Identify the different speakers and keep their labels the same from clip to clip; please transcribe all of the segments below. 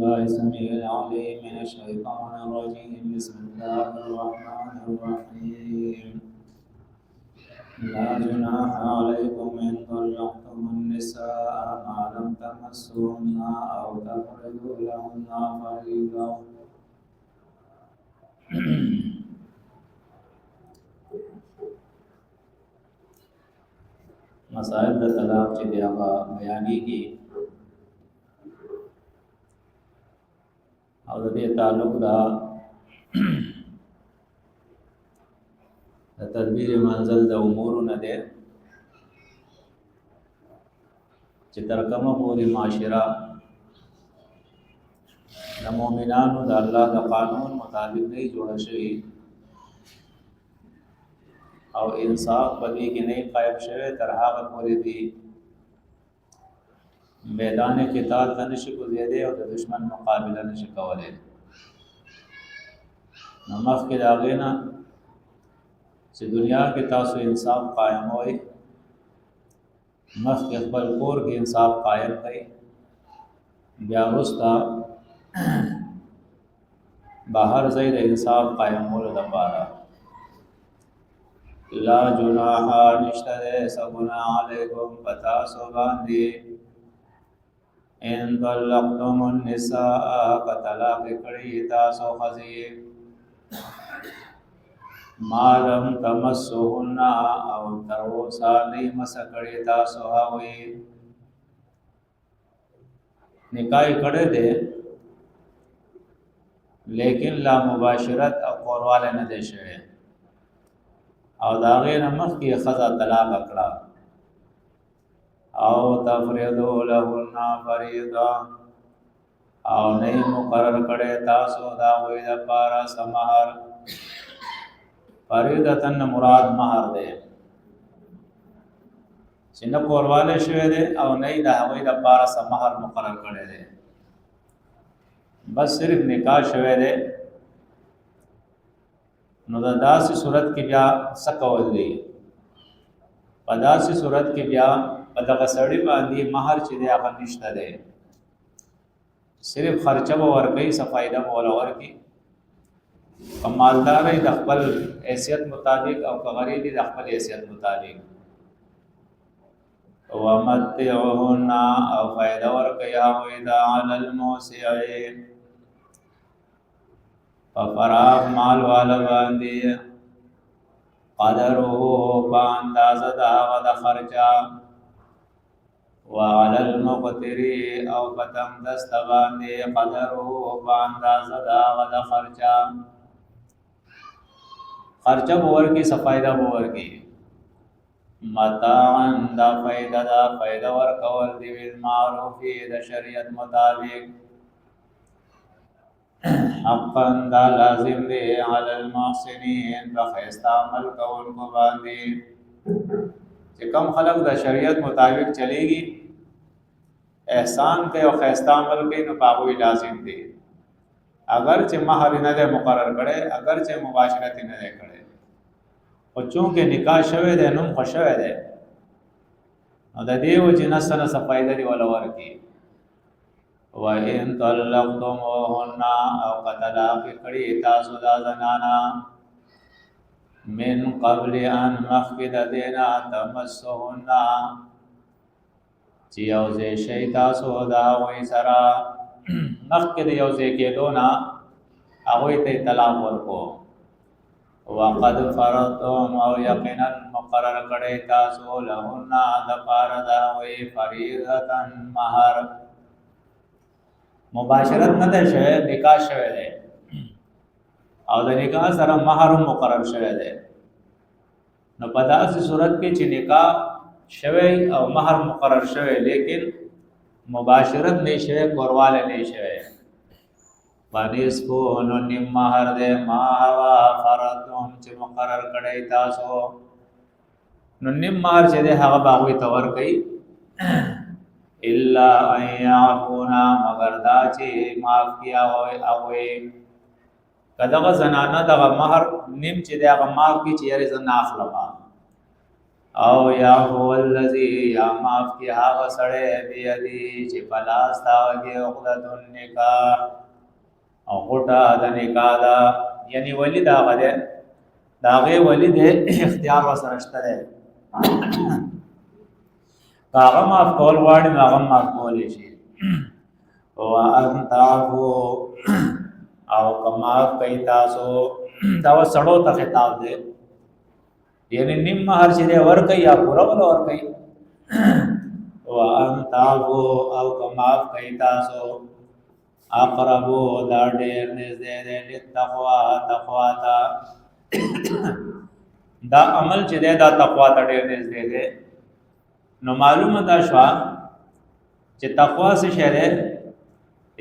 Speaker 1: بالله السميع العليم من الشيطان الرجيم بسم الله الرحمن الرحيم لا جناح عليكم إن طلقتم النساء ما لم تمسوهن أو تفرضوا لهن فريضة مسائل د طلاق چې دی هغه بیانېږي او د دې تعلق دا د تدبیر منزل د امور نه دی چې تر کومه پورې معاشره د مؤمنانو د الله د قانون مطابق نه جوړه شوې او انصاف په دې کې نه قائم شوی تر هغه پورې دی میدان قتال ته نشي کوزیدې او د دشمن مقابله نشي کولای نو مخکې د هغې نه چې دنیا کې تاسو انصاف قائم وئ مخکې خپل کور کې انصاف قائم کړئ بیا وروسته بهر ځای د انصاف قائمولو لپاره لا جناح نشته ده سګنا علیکم پتا سو باندې ان طلقتم النساء طلاق کړي تاسو خزي ما لم تمسوهن او تروسا نه مسکړي تاسو هاوي نکاح کړه دے لیکن لا مباشرت او قورواله نه دي شوی او داغه نمخ کی خزا طلاق کړه او تفریضو لهن فریضه او نه مقرر کړي تاسو دا وې د پارا سمهر فریضتن مراد مہر ده چې نه قورواله شوی ده او نه دا وې د پارا سمهر مقرر کړي ده بس صرف نکاح شوی ده نو دا داسې صورت کې بیا سکول دی په داسې صورت کې بیا په دغه سړی باندې مہر چې دی هغه نشته دی صرف خرچه به ورکوي څه فایده به ولا ورکړي که مالدار د خپل حیثیت مطابق او که غریب د خپل حیثیت مطابق ومتعهن او فایده ورکوي هغوی ته علی الموسع ففراغ مال والا باندې قدره باندازه دا غد خرچا وعلى المقتر او پتم دست باندې قدره باندازه دا غد خرچا خرچا بور کی صفایده بور کی متاعن دا فایده ور کول دی بالمعروف د شریعت مطابق حقا دا لازم دی علی المحسنین بخیستا عمل کول کو باندې چې کم خلق د شریعت مطابق چلیږي احسان کوي او خیستا عمل کوي نو پاوی لازم دی اگر چې مہر نه ده مقرر کړي اگر چې مباشرت نه ده کړي او چونکه نکاح شوه ده نو خوشوه ده نو د دې وجه نه سره صفایده دی ولا ورکی وَإِن طَلَّقْتُمُوهُنَّ أَوْ طَلَاقٍ کړي تاسو دا زنانا من قبل ان مخکد دینا تمسوهن چې یوځای شي تاسو دا وې سره مخکد یوځای کېدو نه هغه ته طلاق ورکو وقد فرضتم او یقینا مقرر کړي تاسو لهن د پاره دا وې فریضه مہر مباشرت نه ده شوی نکاح شوی ده او د نکاح سره مہر مقرر شوی ده نو په داسې صورت کې چې نکاح شوی او مہر مقرر شوی لیکن مباشرت نه شوی قورواله نه شوی باندې سپو نو نیم مہر ده ما هوا فرضون چې مقرر کړی تاسو نو نیم مہر چې ده هغه باغوي تور کوي الا ان يعفونا مگر دا چې معاف کیا او کداغه زنانه دغه مہر نیم چې دغه معاف کی چې یې زنا اخلما او یا هو الذی یا معاف کی هغه سړی بیدی چې پلاس تاوږي عقدۃ النکاح او غټه د نکاح دا یعنی ولی دا غره داغه ولی د اختیار وسره شته هغه معاف کول واړي هغه معاف کول شي او ان تعفو او کما کوي تاسو دا سړو ته خطاب دی یعنی نیم مہر چې ور کوي یا پورا ور کوي او ان تعفو او کما کوي تاسو اقربو دا ډېر نږدې دی تقوا تا دا عمل چې دا تقوا ته ډېر نږدې دی نو معلومه دا شوا چې تقوا څه شی دی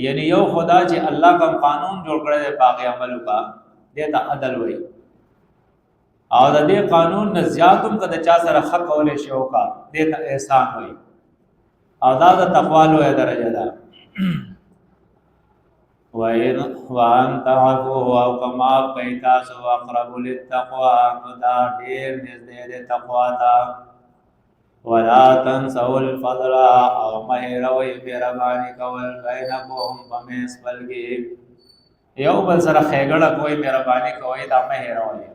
Speaker 1: یعنی یو خدا چې الله کوم قانون جوړ کړی دی پاک عملو کا دته عدل وای او د دې قانون نه زیاتم کده چا سره حق اولې شو کا دته احسان وای او دا د تقوا لوی درجه ده وان تعفو او کما قیتا سو اقرب للتقوا دا ډیر نږدې ده تقوا ته ولا تنسوا الفضل او مهروي مهرباني کول بینکم بمس بلګي یو بل سره خېګړه کوئی مهرباني کوي دا مهروي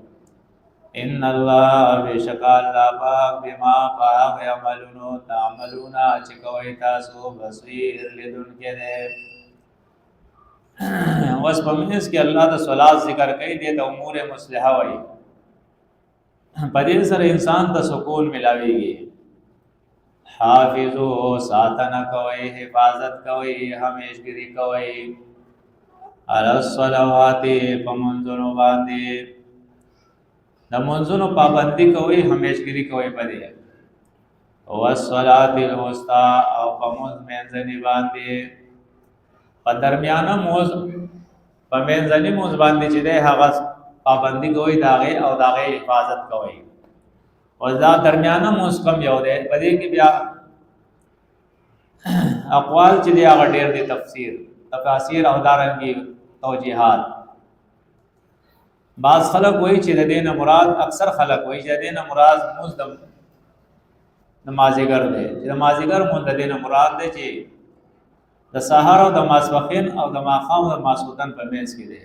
Speaker 1: ان الله بشکال الله پاک بما پاک عملونو تعملون چې کوي تاسو بصیر لیدون کې ده وس پمنس کې الله د صلات ذکر کوي د امور مصلحه وای پدې سره انسان ته سکون ملاويږي حافظو ساتنه کوي حفاظت کوي همیشګری کوي علی الصلوات پمنځونو باندې د منځونو پابندي کوي همیشګری کوي پدې او الصلات الوسطى او پمنځ منځنی باندې په درمیانه موز په منځنی موز باندې چې ده هغه پابندي کوي داغه او داغه حفاظت کوي او دا درمیانه موز کم یو ده په دې کې بیا اقوال چې دی هغه ډېر دي تفاسیر او دارنګي توجیهات بعض خلک وایي چې د دینه مراد اکثر خلک وایي چې د دینه مراد موز د نمازګر دی چې نمازګر مونږ د دینه مراد دی چې د سحر او د ماسپخین او د ماخام او د ماسوتن په منځ کې دی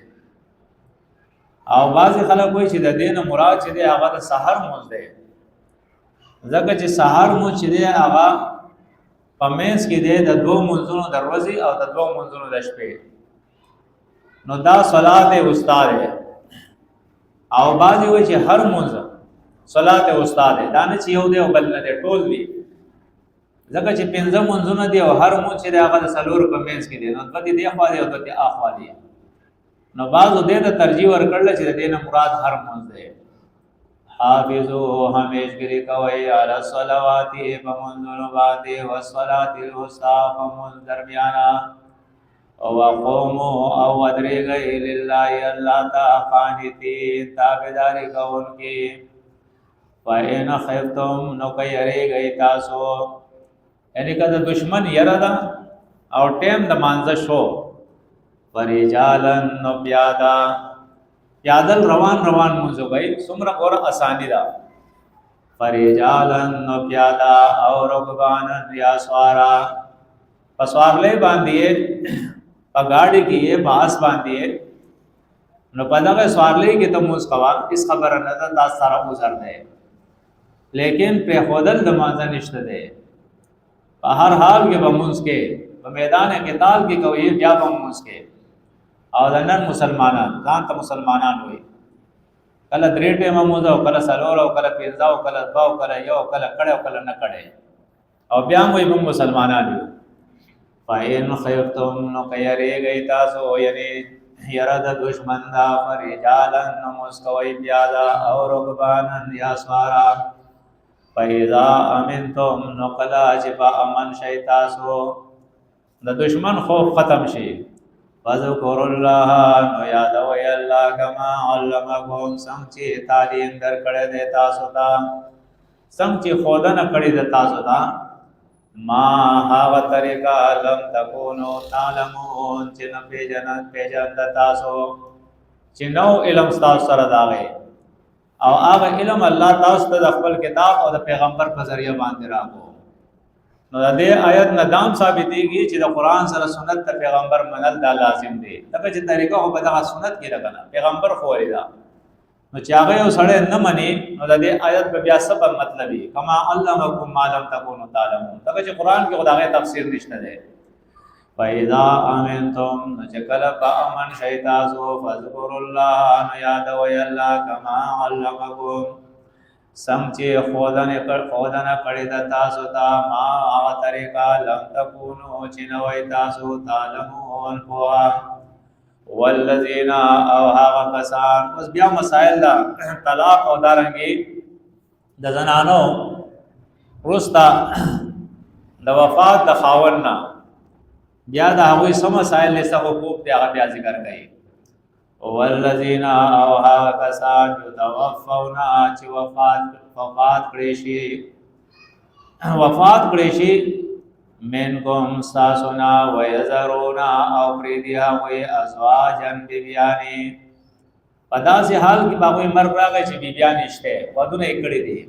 Speaker 1: او بعضی خلک وایي چې د دینه مراد چې دی هغه د سحر مونږ دی ځکه چې سحر مونږ چې دی هغه په منځ کې دی د دوه منځونو د ورځې او د دوه منځونو د شپې نو دا صلات استاد دی او بعضی وایي چې هر منځ صلات استاد دی دا نه چې یو دی او بل نه دی ټول دی ځکه چې پنځه منځونه دی او هر منځ چې هغه د سلور په منځ کې دی نو د دې خوا دی او د دې اخوا دی نو بعضو دې ته ترجیح ورکړل چې د دې نه مراد هر منځ دی حافظو همیشګری کوي علی الصلوات پمنځونو باندې او الصلات الوسطى پمنځ درمیانا او قومو او ادریږي لله الله تعالی قانتین تابعداري کوونکی فإن خفتم نو کوي تاسو یعنی کله دشمن یره دا او ټیم د مانزه شو ورجالن نو پیادل روان مونږ وای څومره اور اسانی دا ورجالن نو پیادا او رکبانن یا سوارا پسوارلې باندې په گاډي کې باس باندې نو پدغه سوارلې کې ته موږ کوا اس خبره نه ده تاسو سره گزر دی لیکن په خودل د مانزه نشته دی په هر حال کې به مونږ کې په میدان قتال کې کوي بیا به مونږ کې او نن مسلمانان ځان ته مسلمانان وي کله درې ټیمه مونږ او کله سلور او کله پنځه او کله دوا او کله یو کله کړه او کله نه کړه او بیا موږ مسلمانان یو فاین خیفتم نو کيریږي تاسو یعنی یره د دشمن دا فرجالن نو مسکوي بیا دا او رکبانن یا سوارا فإذا امنتم نقلا جبا امن شي تاسو د دشمن خوف ختم شي فذكر الله نو یاد وي الله کما علمکم څنګه تعلیم درکړه د تاسو ته څنګه خودنه کړی د تاسو ته ما هاو طریقہ لم تکونو تعلمون چې نه پیژن تاسو چې نو علم تاسو سره داغه او هغه علم الله تاسو ته د خپل کتاب او د پیغمبر په ذریعہ باندې راغو. نو د دې آیت نه دام ثابتېږي چې د قران سره سنت د پیغمبر منل دا لازم دی. دغه چې طریقه هو په دغه سنت کې راغله پیغمبر خو ورېدا، نو چې هغه یو سړی نه مني نو د دې آیت په بیا څه په مطلب وي؟ کما علمکم ما لم تکونوا تعلمون. دغه چې قران کې خدای تفسیر نشته دی. فَإِذَا أَمِنْتُمْ نَجَكَلَ فَأَمَنْ شَيْتَازُ فَذْكُرُ اللَّهَ نَيَادَ وَيَلَّا كَمَا عَلَّمَكُمْ سمچه خودنه کړی د تاسو ته ما هغه طریقه لم تکونو چې نوې تاسو تعلمون هوا والذین او هغه کسان. اوس بیا مسائل دا طلاق او دارنګي د زنانو رستا د وفات د خاوند نه بیا د هغوی سم مسائل له څه حقوق دی هغه بیا ذکر کړي. والذین او هغه کسان یتوفون چې وفات کړي شي منکم ساسنا ويذرون او پریدي هغوی ازواجن بیبیانی په داسې حال کې هغوی مرګ راغی چې بیبیان نشته ودونه یې کړي دي.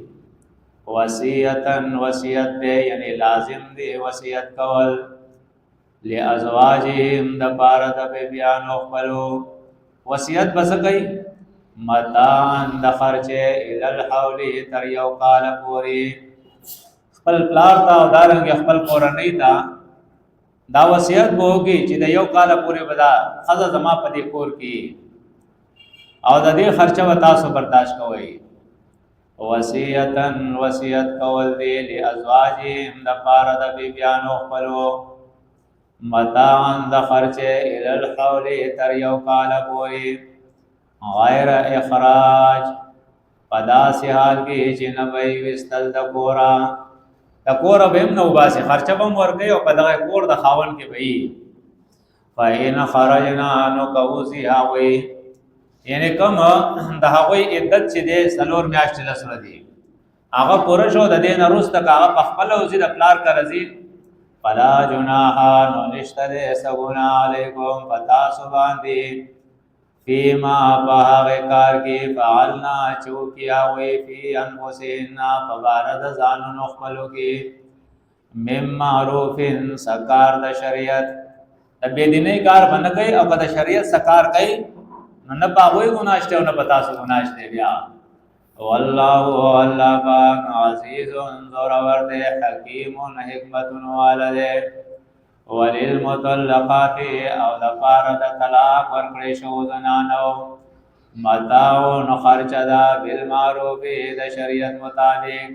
Speaker 1: وصیت دی یعنی لازم دی وصیت کول لازواجهم د پاره د بیبیانو خپلو. وصیت بس کوي متان د خرچه ال الحول تر یو کال پوری خپل پلار ته او دارنګ خپل کورنۍ ته دا وصیت وږي چې د یو کال پوری بدا خزه زما په دې کور کې او د دې خرچه و تاسو برداشت کوئ. وصیت کول دی لازواجهم د پاره د بیبیانو خپلو متاعن د خرچه ال الحول تر یو کال پوری غیر اخراج پدا سی حال کې چې نه وي وستل د کورا به هم نو باسي خرچه بم ورګي او په دغه کور د خاون کې وي. فاین خرجنا نو کوزی هاوي یعنی کوم د هغوی عدت چې د سلور میاشتې لسره دي هغه پوره شو د دین وروسته هغه په خپل او د پلار کرزي فلا جناح نو نشته ده سغنا علیکم پتا سو باندې فیما پاغه کار کې فعلنا چوکیا وی فی انفسنا فبارد زانو خپلو کې مم معروف سکار د شریعت د بيدینه کار باندې کوي او د شریعت سکار کوي نو نه پاوی ګناشته او نه پتا سو ګناشته بیا. والله پاک عزیز زور ورده حکیم حکمت والده وللمطلقات او د پاره د طلاق ورکړې شو زنانو متاعون خرچه دا بالمعروف د شریعت مطابق.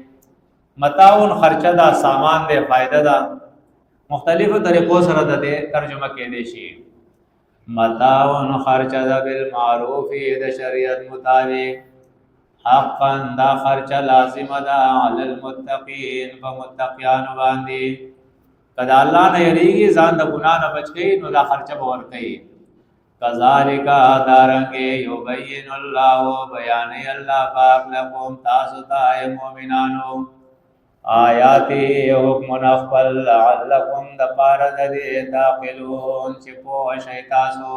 Speaker 1: متاعون خرچه دا سامان دی فائدہ دا مختلفو طریقو سره د ترجمه کېدې شي. متاعون خرچه دا بالمعروف د شریعت مطابق حقا دا خرچه لازم دا علی المتقین فمتقیان باندې کدا الله نه یریږي ځان د ګناه نه بچ کی نو دا خرچه به ورکړي. کذالک دارنګ یبین الله بیان الله پاک لكم تاسو ته مؤمنانو آیات حکم نخل لعلکم د پاره د تعقلون چې په شی تاسو